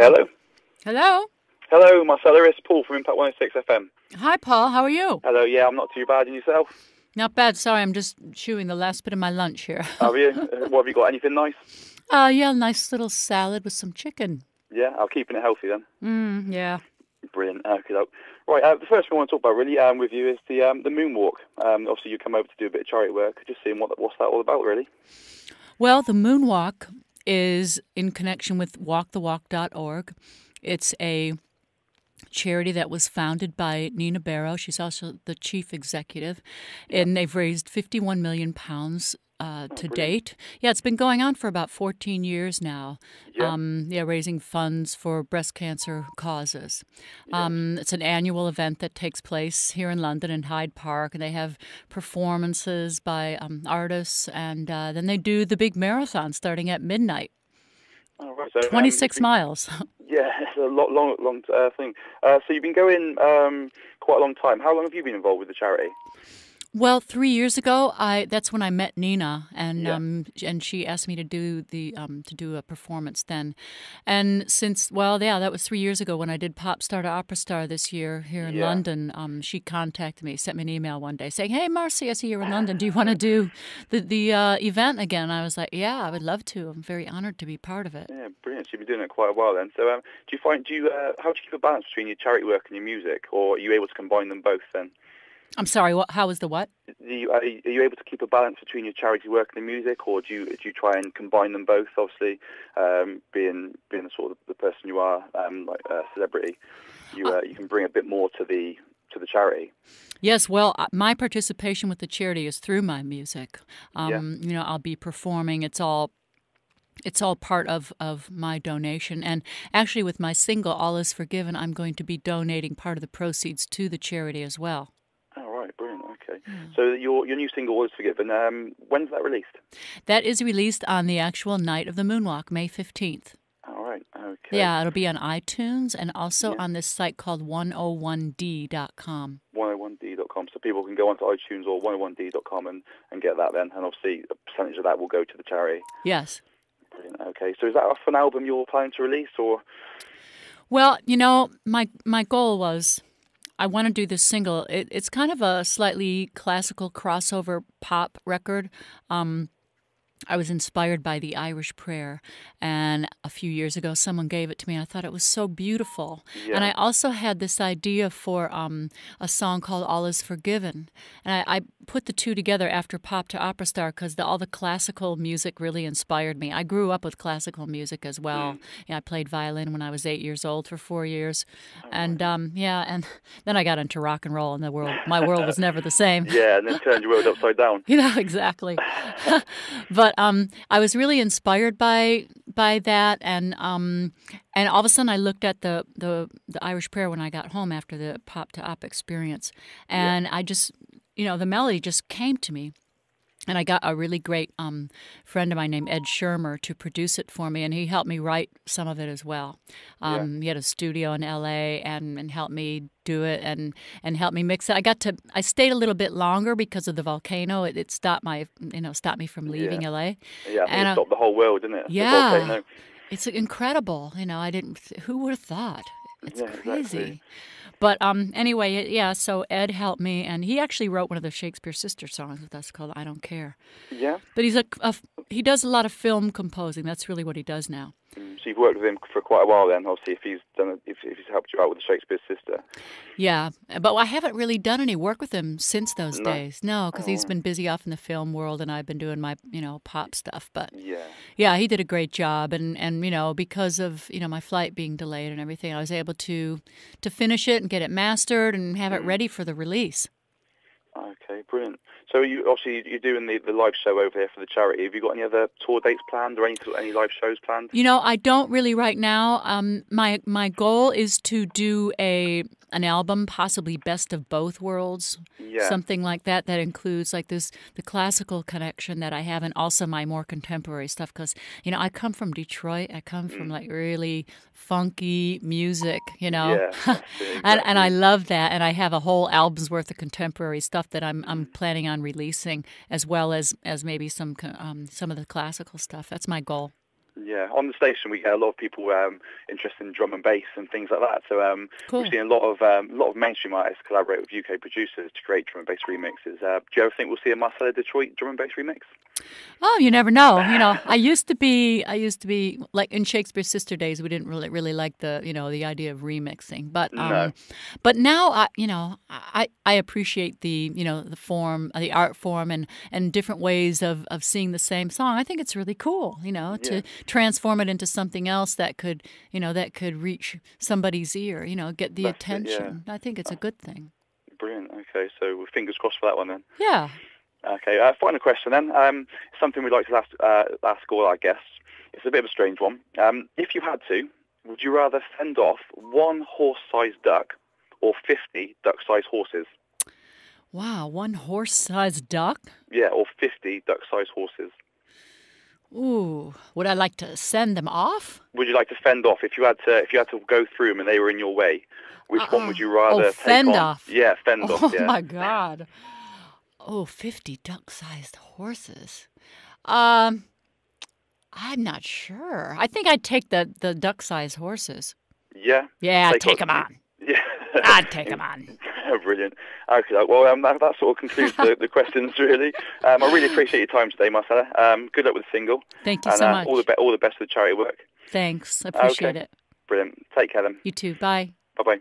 Hello? Hello? Hello, Marcella, it's Paul from Impact 106 FM. Hi, Paul. How are you? Hello, yeah, I'm not too bad. And yourself? Not bad. Sorry, I'm just chewing the last bit of my lunch here. How are you? What have you got? Anything nice? Yeah, nice little salad with some chicken. Yeah, I'm keeping it healthy then. Yeah. Brilliant. Okay, right. The first thing I want to talk about really with you is the moonwalk. Obviously, you come over to do a bit of charity work. Just seeing what's that all about, really. Well, the moonwalk is in connection with walkthewalk.org. It's a charity that was founded by Nina Barrow. She's also the chief executive, and they've raised 51 million pounds to date. Yeah, it's been going on for about 14 years now. Raising funds for breast cancer causes. It's an annual event that takes place here in London in Hyde Park, and they have performances by artists, and then they do the big marathon starting at midnight. Oh, right. So, 26 miles. Yeah, it's a long thing. So you've been going quite a long time. How long have you been involved with the charity? Well, 3 years ago, that's when I met Nina, and she asked me to do a performance then, and that was 3 years ago when I did Pop Star to Opera Star this year here in London. She contacted me, sent me an email one day saying, "Hey, Marcy, I see you're in London. Do you want to do the event again?" I was like, "Yeah, I would love to. I'm very honored to be part of it." Yeah, brilliant. So you've been doing it quite a while then. So how do you keep a balance between your charity work and your music, or are you able to combine them both then? I'm sorry. How was the what? Are you able to keep a balance between your charity work and the music, or do you try and combine them both? Obviously, being the sort of the person you are, like a celebrity, you can bring a bit more to the charity. Yes, well, my participation with the charity is through my music. I'll be performing. It's all part of my donation. And actually, with my single, All Is Forgiven, I'm going to be donating part of the proceeds to the charity as well. Oh, right, brilliant, okay. So your new single, All Is Forgiven, when's that released? That is released on the actual night of the moonwalk, May 15th. All right, okay. Yeah, it'll be on iTunes and also on this site called 101d.com. 101d.com, so people can go onto iTunes or 101d.com and get that then, and obviously a percentage of that will go to the charity. Yes. Brilliant, okay. So is that an album you're planning to release, or? Well, my goal was, I want to do this single. It's kind of a slightly classical crossover pop record. I was inspired by the Irish Prayer, and a few years ago someone gave it to me, and I thought it was so beautiful. Yeah. And I also had this idea for a song called All Is Forgiven, and I put the two together after Pop to Opera Star because all the classical music really inspired me. I grew up with classical music as well. Yeah, I played violin when I was 8 years old for 4 years, and and then I got into rock and roll, and my world was never the same. Yeah, and then turned your world upside down. Exactly. But I was really inspired by that, and all of a sudden I looked at the Irish Prayer when I got home after the Pop to Op experience, and I just, the melody just came to me. And I got a really great friend of mine named Ed Shermer to produce it for me, and he helped me write some of it as well. He had a studio in L.A. and helped me do it and helped me mix it. I stayed a little bit longer because of the volcano. It stopped me from leaving L.A. Yeah, and it stopped the whole world, didn't it? Yeah, it's incredible. Who would have thought? It's crazy. Exactly. But anyway, so Ed helped me, and he actually wrote one of the Shakespeare sister songs with us called "I Don't Care." Yeah. But he does a lot of film composing. That's really what he does now. So you've worked with him for quite a while then, obviously, if he's helped you out with the Shakespeare sister. Yeah, but I haven't really done any work with him since those days. No, because he's been busy off in the film world, and I've been doing my pop stuff. But yeah, he did a great job, and because of my flight being delayed and everything, I was able to finish it and get it mastered and have it ready for the release. Okay, brilliant. So you're doing the live show over here for the charity. Have you got any other tour dates planned or any live shows planned? I don't really right now. My goal is to do an album, possibly best of both worlds, something like that includes like the classical connection that I have, and also my more contemporary stuff. Because I come from Detroit. I come from like really funky music, Yeah, exactly. and I love that. And I have a whole album's worth of contemporary stuff that I'm planning on releasing, as well as maybe some of the classical stuff. That's my goal. Yeah, on the station we get a lot of people interested in drum and bass and things like that. So Cool. we've seen a lot of mainstream artists collaborate with UK producers to create drum and bass remixes. Do you ever think we'll see a Marcella Detroit drum and bass remix? Oh, you never know. I used to be like in Shakespeare's sister days. We didn't really like the idea of remixing, but No. but now I appreciate the form, the art form, and different ways of seeing the same song. I think it's really cool, to transform it into something else that could reach somebody's ear, get the attention. I think it's a good thing. Brilliant. Okay, so fingers crossed for that one then. Yeah. Okay, final question then. Something we'd like to ask all our guests. It's a bit of a strange one. If you had to, would you rather fend off one horse-sized duck or 50 duck-sized horses? Wow, one horse-sized duck? Yeah, or 50 duck-sized horses. Ooh, would I like to send them off? Would you like to fend off if you had to go through them and they were in your way? Which one would you rather take fend on? off? Yeah, fend off. Oh yeah. my God. Oh, 50 duck-sized horses. I'm not sure. I think I'd take the duck-sized horses. Yeah? Yeah, take them on. Yeah. I'd take them on. Brilliant. Okay, well, that sort of concludes the questions, really. I really appreciate your time today, Marcella. Good luck with the single. Thank you so much. All the best with the charity work. Thanks. I appreciate it. Brilliant. Take care then. You too. Bye. Bye-bye.